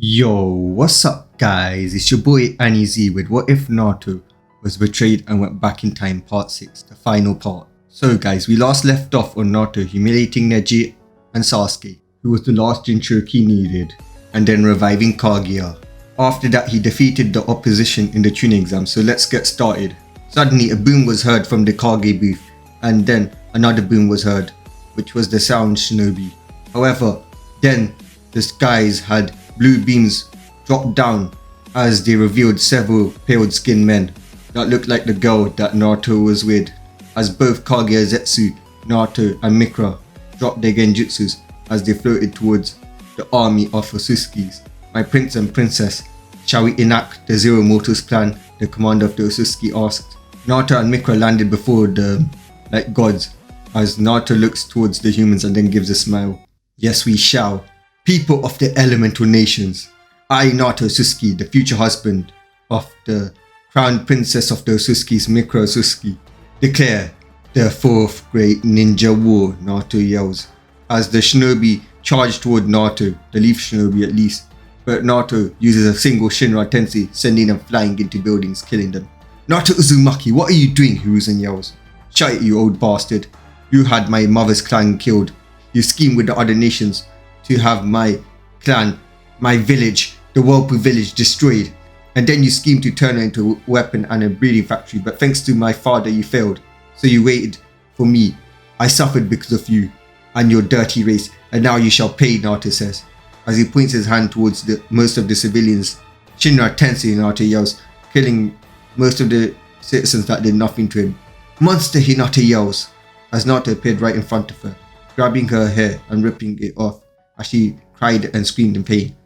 Yo, what's up guys? It's your boy Anizi with What If Naruto was betrayed and went back in time part 6, the final part. So guys, we last left off on Naruto humiliating Neji and Sasuke, who was the last Jinchuriki needed, and then reviving Kaguya. After that he defeated the opposition in the tuning exam, so let's get started. Suddenly a boom was heard from the Kage booth, and then another boom was heard, which was the sound shinobi. However, then the skies had blue beams dropped down as they revealed several pale-skinned men that looked like the girl that Naruto was with, as both Kaguya, Zetsu, Naruto and Mikra dropped their genjutsus as they floated towards the army of Otsutsukis. My prince and princess, shall we enact the Zero Mortals plan? The commander of the Otsutsuki asked. Naruto and Mikra landed before them like gods, as Naruto looks towards the humans and then gives a smile. Yes, we shall. People of the elemental nations, I, Naruto Otsutsuki, the future husband of the crowned princess of the Otsutsukis, Mikra Otsutsuki, declare the fourth great ninja war, Naruto yells, as the shinobi charge toward Naruto, the leaf shinobi at least, but Naruto uses a single Shinra Tensei, sending them flying into buildings, killing them. Naruto Uzumaki, what are you doing? Hiruzen yells. Shut it, you old bastard. You had my mother's clan killed. You schemed with the other nations to have my clan, my village, the Whirlpool village destroyed. And then you schemed to turn her into a weapon and a breeding factory, but thanks to my father you failed. So you waited for me. I suffered because of you and your dirty race, and now you shall pay, Naruto says, as he points his hand towards most of the civilians. Shinra Tensei, Naruto yells, killing most of the citizens that did nothing to him. Monster, Hinata yells, as Naruto appeared right in front of her, grabbing her hair and ripping it off as she cried and screamed in pain.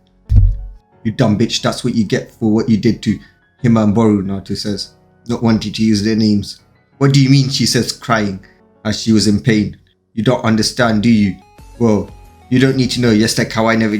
You dumb bitch, that's what you get for what you did to Hima and Boru, Naruto says, not wanting to use their names. What do you mean, she says, crying as she was in pain. You don't understand, do you? Well, you don't need to know, just like how I never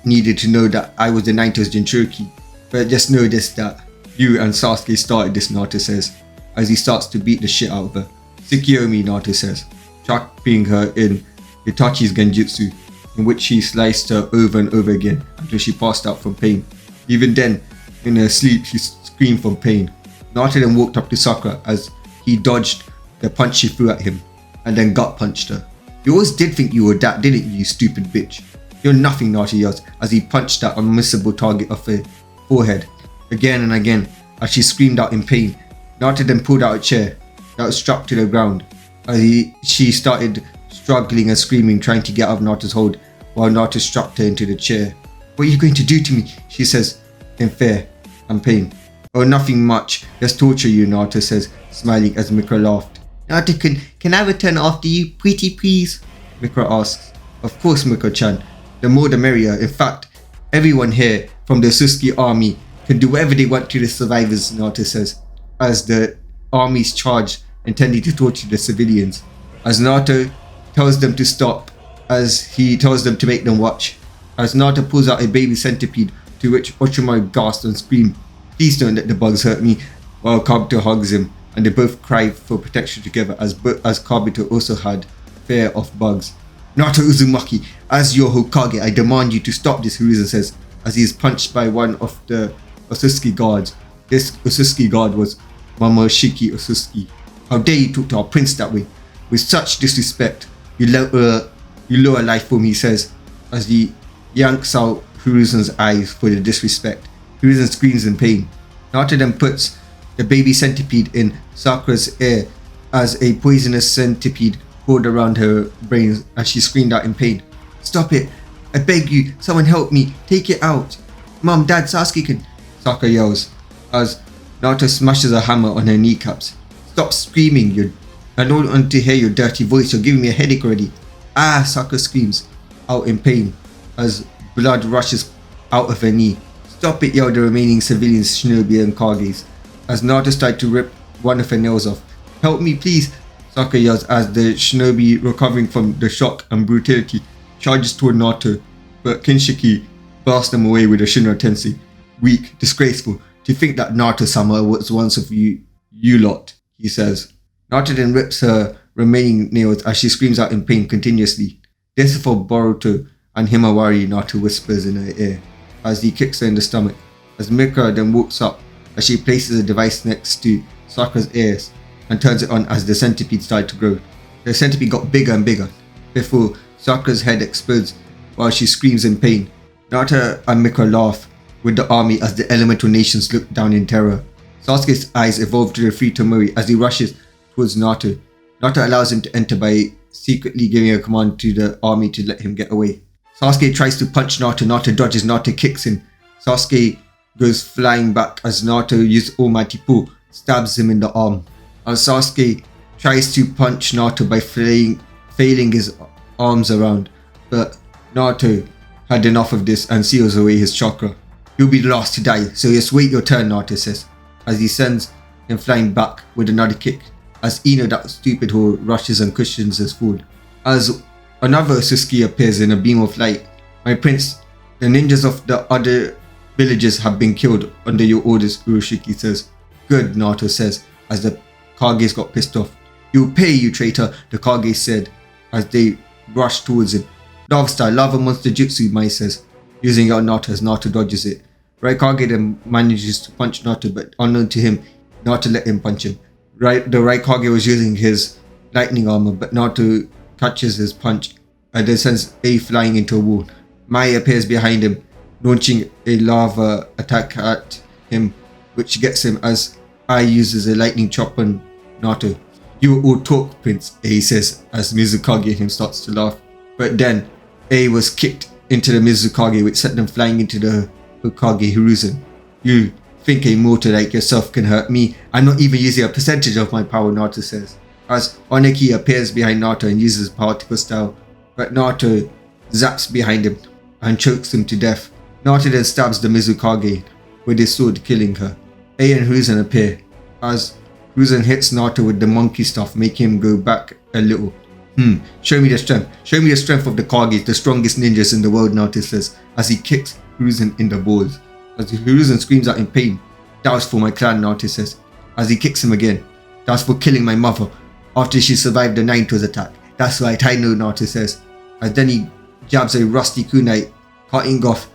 needed to know that I was the Naito's Jinchuriki. But just know this, that you and Sasuke started this, Naruto says, as he starts to beat the shit out of her. Tsukiyomi, Naruto says, trapping her in Itachi's genjutsu, in which he sliced her over and over again until she passed out from pain. Even then, in her sleep, she screamed from pain. Naruto then walked up to Sakura as he dodged the punch she threw at him, and then gut punched her. You always did think you were that, didn't you, you stupid bitch? You're nothing, Naruto yells as he punched that unmissable target of her forehead again and again as she screamed out in pain. Naruto then pulled out a chair that was strapped to the ground as she started struggling and screaming, trying to get out of Naruto's hold while Naruto strapped her into the chair. What are you going to do to me? She says in fear and pain. Oh, nothing much. Just torture you, Naruto says, smiling as Mikra laughed. Naruto, can I return after you, pretty please? Mikra asks. Of course, Mikra-chan. The more the merrier. In fact, everyone here from the Otsutsukii army can do whatever they want to the survivors, Naruto says, as the armies charge, intending to torture the civilians. As Naruto tells them to stop, as he tells them to make them watch, as Naruto pulls out a baby centipede, to which Orochimaru gasped and screamed, please don't let the bugs hurt me, while Kabuto hugs him, and they both cry for protection together, as Kabuto also had fear of bugs. Naruto Uzumaki, as your Hokage, I demand you to stop this, Hiruzen says, as he is punched by one of the Otsutsuki guards. This Otsutsuki guard was Momoshiki Otsutsuki. How dare you talk to our prince that way? With such disrespect, you lower life form, he says, as he yanks out Hiruzen's eyes for the disrespect. Hiruzen screams in pain. Naruto then puts the baby centipede in Sakura's ear as a poisonous centipede poured around her brain as she screamed out in pain. Stop it! I beg you, someone help me, take it out! Mom, Dad, Sasuke can... Sakura yells as Naruto smashes a hammer on her kneecaps. Stop screaming, I don't want to hear your dirty voice, you're giving me a headache already. Ah, Sakura screams out in pain as blood rushes out of her knee. Stop it, yell the remaining civilians, shinobi and kages, as Naruto tried to rip one of her nails off. Help me please, Sakura yells as the shinobi, recovering from the shock and brutality, charges toward Naruto, but Kinshiki blasts them away with a Shinra Tensei. Weak, disgraceful, to think that Naruto-sama was once of you lot, he says. Naruto then rips her remaining nails as she screams out in pain continuously. This is for Boruto and Himawari, Naruto whispers in her ear. as he kicks her in the stomach. As Mikura then walks up as she places a device next to Sakura's ears and turns it on as the centipede started to grow. The centipede got bigger and bigger before Sakura's head explodes while she screams in pain. Naruto and Mikura laugh with the army as the elemental nations look down in terror. Sasuke's eyes evolve to the free Tomori as he rushes towards Naruto. Naruto allows him to enter by secretly giving a command to the army to let him get away. Sasuke tries to punch Naruto. Naruto dodges. Naruto kicks him. Sasuke goes flying back as Naruto uses Almighty Pull, stabs him in the arm. As Sasuke tries to punch Naruto by flailing his arms around, but Naruto had enough of this and seals away his chakra. You'll be the last to die, so just wait your turn, Naruto says, as he sends him flying back with another kick, as Ino, that stupid whore, rushes and cushions his fall. As another Otsutsuki appears in a beam of light. My prince, the ninjas of the other villages have been killed under your orders, Uroshiki says. Good, Naruto says, as the Kages got pissed off. You'll pay, you traitor, the Kage said, as they rushed towards him. Lava style, lava monster jutsu, Mai says, using it on Naruto as Naruto dodges it. Raikage then manages to punch Naruto, but unknown to him, Naruto let him punch him. The Raikage was using his lightning armor, but Naruto catches his punch and then sends A flying into a wall. Mai appears behind him, launching a lava attack at him, which gets him as I uses a lightning chop on Naruto. You all talk, Prince, A says, as Mizukage and him starts to laugh. But then A was kicked into the Mizukage, which sent them flying into the Hokage Hiruzen. You think a mortal like yourself can hurt me? I'm not even using a percentage of my power, Naruto says. As Oneki appears behind Naruto and uses particle style, but Naruto zaps behind him and chokes him to death. Naruto then stabs the Mizukage with his sword, killing her. A and Hiruzen appear, as Hiruzen hits Naruto with the monkey stuff, making him go back a little. Show me the strength. Show me the strength of the Kages, the strongest ninjas in the world, Naruto says, as he kicks Hiruzen in the balls. As Hiruzen screams out in pain. That was for my clan, Naruto says, as he kicks him again. That was for killing my mother after she survived the Nine Toes attack. That's right, I know, Naruto says, as then he jabs a rusty kunai, cutting off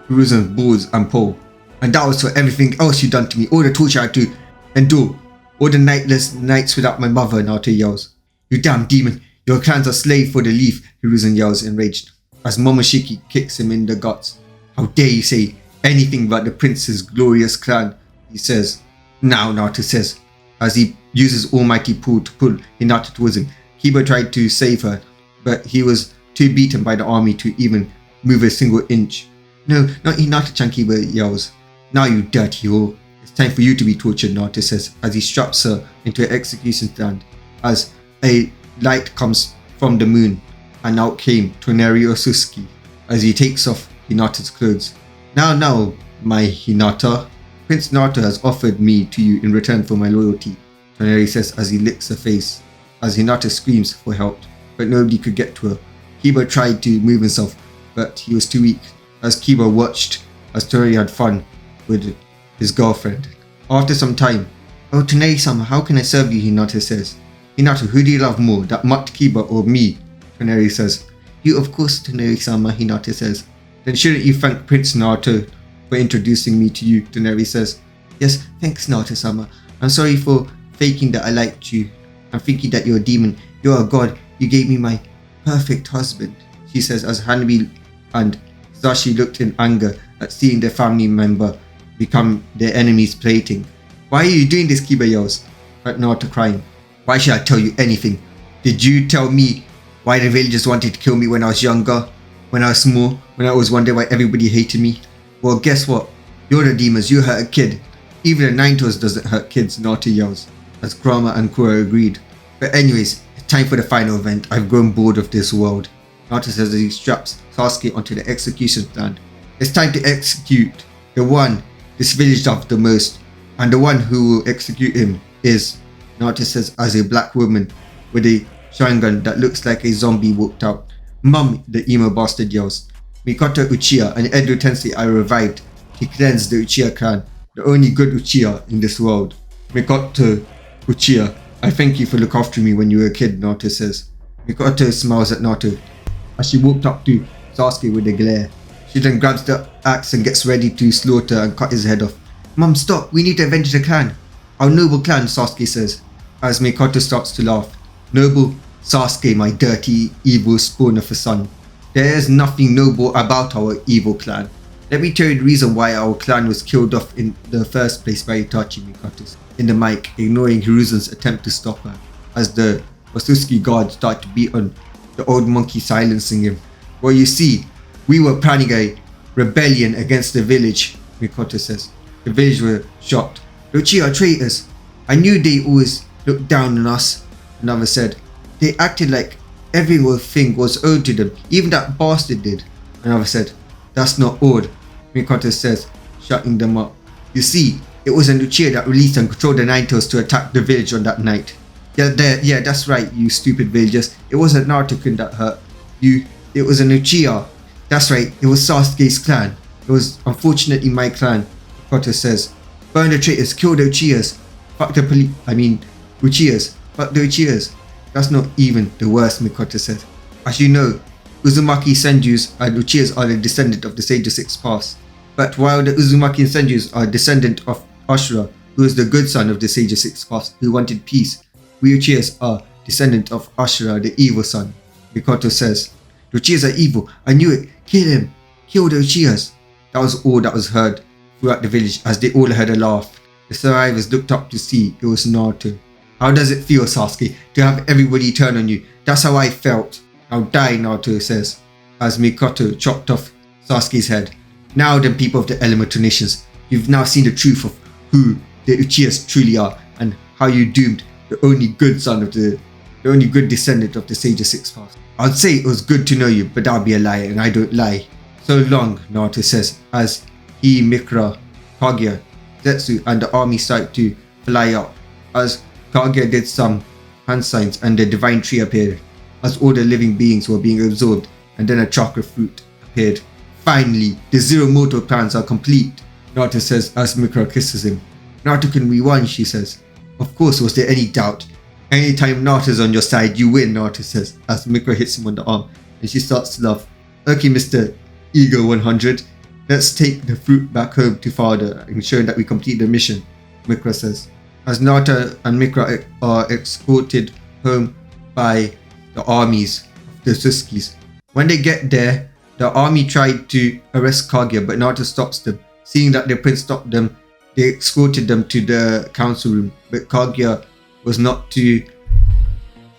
Hiruzen's balls and pole. And that was for everything else you done to me, all the torture I had to endure, all the nightless nights without my mother, Naruto yells. You damn demon, your clans are slave for the leaf, Hiruzen yells enraged, as Momoshiki kicks him in the guts. How dare you say anything about the prince's glorious clan, he says. Now, Naruto says, as he uses Almighty Pull to pull Hinata towards him. Kiba tried to save her, but he was too beaten by the army to even move a single inch. No, not Hinata-chan, Kiba yells. Now you dirty whore. It's time for you to be tortured, Naruto says, as he straps her into an execution stand, as a light comes from the moon, and out came Toneri Otsutsuki, as he takes off Hinata's clothes. Now, my Hinata, Prince Naruto has offered me to you in return for my loyalty, Toneri says as he licks her face, as Hinata screams for help, but nobody could get to her. Kiba tried to move himself, but he was too weak, as Kiba watched as Toneri had fun with his girlfriend. After some time, oh Toneri-sama, how can I serve you, Hinata says. Hinata, who do you love more, that mutt Kiba or me? Toneri says. You of course, Toneri-sama, Hinata says. Then shouldn't you thank Prince Naruto for introducing me to you, Toneri says. Yes, thanks Naruto-sama. I'm sorry for faking that I liked you. I'm thinking that you're a demon. You're a god. You gave me my perfect husband, she says as Hanabi and Sashi looked in anger at seeing their family member become their enemy's plaything. Why are you doing this, Kiba yells at Naruto crying. Why should I tell you anything? Did you tell me why the villagers wanted to kill me when I was younger? When I was small? When I was wondering why everybody hated me? Well, guess what? You're the demons, you hurt a kid. Even the Nine Toes doesn't hurt kids, Naruto yells, as Kurama and Kura agreed. But anyways, it's time for the final event. I've grown bored of this world, Naruto says as he straps Sasuke onto the execution stand. It's time to execute the one this village loved the most, and the one who will execute him is, Naruto says as a black woman with a Sharingan that looks like a zombie walked out. Mum, the emo bastard yells. Mikoto Uchiha, an Edo Tensei I revived. He cleansed the Uchiha clan, the only good Uchiha in this world. Mikoto Uchiha, I thank you for looking after me when you were a kid, Naruto says. Mikoto smiles at Naruto as she walked up to Sasuke with a glare. She then grabs the axe and gets ready to slaughter and cut his head off. Mom, stop, we need to avenge the clan. Our noble clan, Sasuke says, as Mikoto starts to laugh. Noble Sasuke, my dirty, evil spawn of a son. There's nothing noble about our evil clan. Let me tell you the reason why our clan was killed off in the first place by Itachi, Mikoto in the mic, ignoring Hiruzen's attempt to stop her, as the Otsutsuki guards start to beat on the old monkey, silencing him. Well, you see, we were planning a rebellion against the village, Mikoto says. The village were shocked. The Uchiha are traitors. I knew they always looked down on us, another said. They acted like everything was owed to them, even that bastard did, another said. That's not all, Mikoto says, shutting them up. You see, it was an Uchiha that released and controlled the Nine Tails to attack the village on that night. Yeah, that's right, you stupid villagers. It wasn't Naruto-kun that hurt you. It was an Uchiha. That's right, it was Sasuke's clan. It was unfortunately my clan, Mikoto says. Burn the traitors, kill the Uchihas. Fuck the Uchihas. Fuck the Uchihas. That's not even the worst, Mikoto says. As you know, Uzumaki Senjus and Uchihas are the descendant of the Sage of Six Paths. But while the Uzumaki and Senjus are descendant of Ashura, who is the good son of the Sage of Six Paths, who wanted peace, we Uchihas are descendant of Ashura, the evil son, Mikoto says. The Uchihas are evil. I knew it. Kill him. Kill the Uchihas. That was all that was heard throughout the village as they all heard a laugh. The survivors looked up to see it was Naruto. How does it feel, Sasuke, to have everybody turn on you? That's how I felt. Now die, Naruto says, as Mikoto chopped off Sasuke's head. Now then, people of the elemental nations, you've now seen the truth of who the Uchihas truly are and how you doomed the only good son of the only good descendant of the Sage of Six Paths. I'd say it was good to know you, but that'd be a lie, and I don't lie. So long, Naruto says, as he, Mikra, Kaguya, Zetsu, and the army start to fly up, as Kaguya did some hand signs and the divine tree appeared, as all the living beings were being absorbed, and then a chakra fruit appeared. Finally, the Zero Mortal plans are complete, Naruto says as Mikra kisses him. Naruto-kun, we won, she says. Of course, was there any doubt? Anytime Naruto's on your side, you win, Naruto says, as Mikra hits him on the arm, and she starts to laugh. Okay, Mr. Ego 100, let's take the fruit back home to father, ensuring that we complete the mission, Mikra says. As Naruto and Mikra are escorted home by the armies of the Otsutsuki's. When they get there, the army tried to arrest Kaguya, but Naruto stops them. Seeing that their prince stopped them, they escorted them to the council room, but Kaguya was not to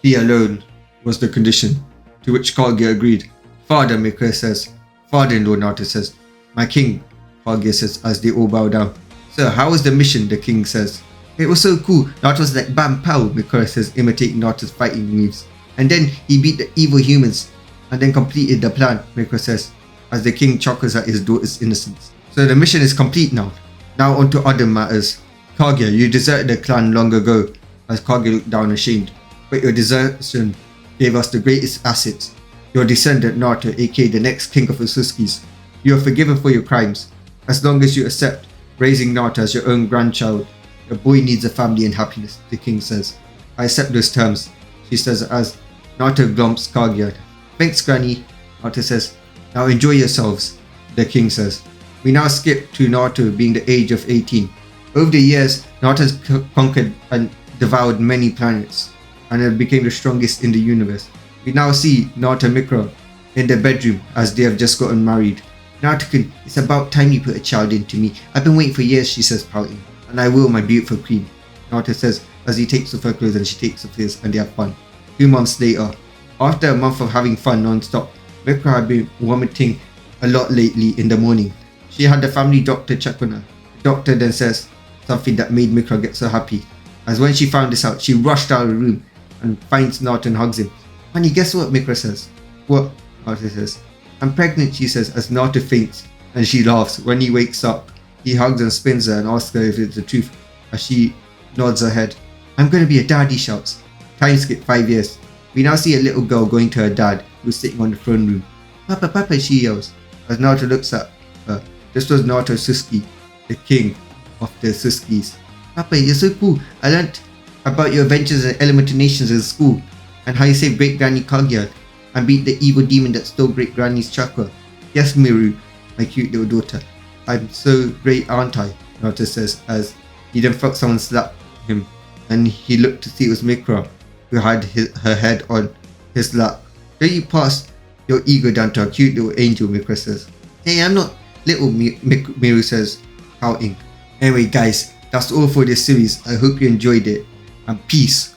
be alone, was the condition, to which Kaguya agreed. Father, Mikra says. Father-in-law, Naruto says. My king, Kaguya says as they all bow down. Sir, how was the mission, the king says. It was so cool. Naruto was like bam pow, Mikra says, imitating Naruto's fighting moves. And then he beat the evil humans and then completed the plan, Mikra says, as the king chuckles at his daughter's innocence. So the mission is complete now. Now on to other matters. Kaguya, you deserted the clan long ago, as Kaguya looked down ashamed. But your desertion gave us the greatest assets. Your descendant Naruto, aka the next king of Otsutsuki's. You are forgiven for your crimes. As long as you accept raising Naruto as your own grandchild, your boy needs a family and happiness, the king says. I accept those terms, she says as Naruto glomps Kaguya. Thanks, Granny, Naruto says. Now enjoy yourselves, the king says. We now skip to Naruto being the age of 18. Over the years, Naruto has conquered and devoured many planets, and it became the strongest in the universe. We now see Naruto and Mikra in their bedroom as they have just gotten married. Naruto-kun, it's about time you put a child into me. I've been waiting for years, she says, pouting. And I will, my beautiful queen, Naruto says as he takes off her clothes and she takes off his, and they have fun. 2 months later, after a month of having fun non-stop, Mikra had been vomiting a lot lately in the morning. She had the family doctor check on her. The doctor then says something that made Mikra get so happy, as when she found this out, she rushed out of the room and finds Naruto and hugs him. Honey, guess what, Mikra says. What? Naruto says. I'm pregnant, she says as Naruto faints, and she laughs. When he wakes up, he hugs and spins her and asks her if it's the truth, as she nods her head. I'm going to be a dad, he shouts. Time skip 5 years. We now see a little girl going to her dad, who's sitting on the throne room. Papa, Papa, she yells, as Naruto looks at her. This was Naruto Otsutsuki, the king of the Otsutsuki's. Papa, you're so cool. I learnt about your adventures in elemental nations in school, and how you saved Great Granny Kaguya and beat the evil demon that stole Great Granny's chakra. Yes, Miru, my cute little daughter. I'm so great, aren't I? Naruto says as he then felt someone slap him, and he looked to see it was Mikra, who had her head on his lap. Don't you pass your ego down to our cute little angel, Mikra says. Hey, I'm not little, Miru says, pouting. Anyway guys, that's all for this series. I hope you enjoyed it, and peace.